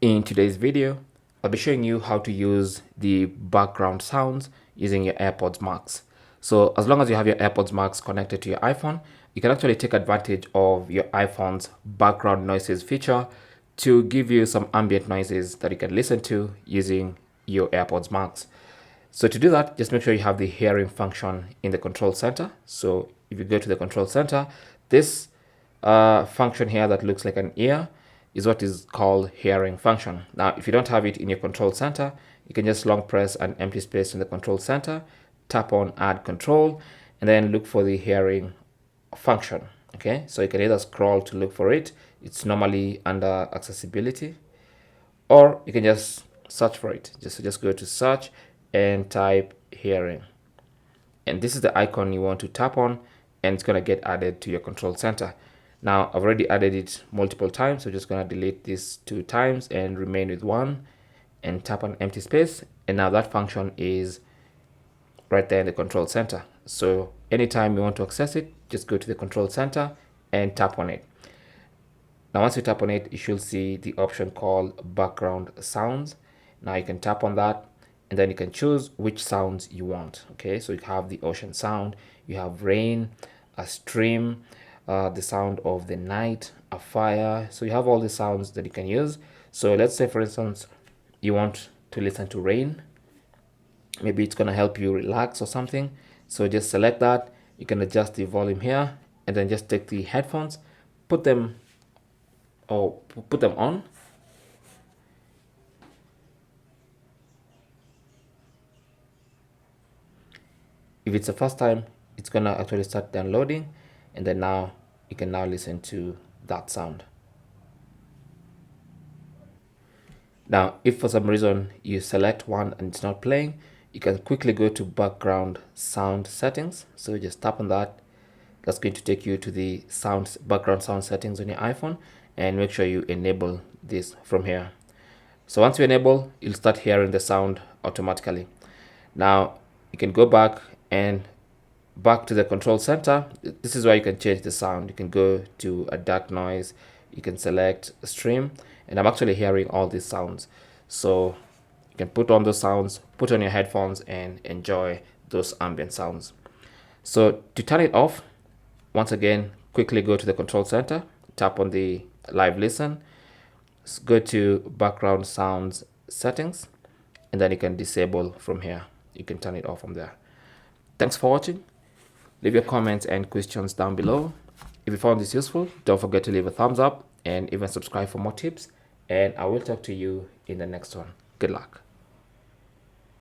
In today's video, I'll be showing you how to use the background sounds using your AirPods Max. So as long as you have your AirPods Max connected to your iPhone, you can actually take advantage of your iPhone's background noises feature to give you some ambient noises that you can listen to using your AirPods Max. So to do that, just make sure you have the hearing function in the control center. So if you go to the control center, this function here that looks like an ear is what is called hearing function. Now, if you don't have it in your control center, you can just long press an empty space in the control center, tap on add control, and then look for the hearing function. Okay, so you can either scroll to look for it. It's normally under accessibility, or you can just search for it. Just go to search and type hearing. And this is the icon you want to tap on, and it's going to get added to your control center. Now, I've already added it multiple times, so just going to delete this 2 times and remain with 1 and tap on empty space. And now that function is right there in the control center. So anytime you want to access it, just go to the control center and tap on it. Now, once you tap on it, you should see the option called background sounds. Now you can tap on that, and then you can choose which sounds you want. Okay, so you have the ocean sound, you have rain, a stream, the sound of the night, a fire. So you have all the sounds that you can use. So let's say, for instance, you want to listen to rain. Maybe it's going to help you relax or something. So just select that. You can adjust the volume here, and then just take the headphones, put them on. If it's the first time, it's gonna actually start downloading, and then now you can now listen to that sound. Now, if for some reason you select one and it's not playing, you can quickly go to background sound settings. So just tap on that. That's going to take you to the background sound settings on your iPhone, and make sure you enable this from here. So once you enable, you'll start hearing the sound automatically. Now you can go back to the control center. This is where you can change the sound. You can go to a dark noise, you can select stream, and I'm actually hearing all these sounds. So you can put on those sounds, put on your headphones, and enjoy those ambient sounds. So to turn it off, once again, quickly go to the control center, tap on the live listen, go to background sounds settings, and then you can disable from here. You can turn it off from there. Thanks for watching. Leave your comments and questions down below. If you found this useful, don't forget to leave a thumbs up and even subscribe for more tips. And I will talk to you in the next one. Good luck.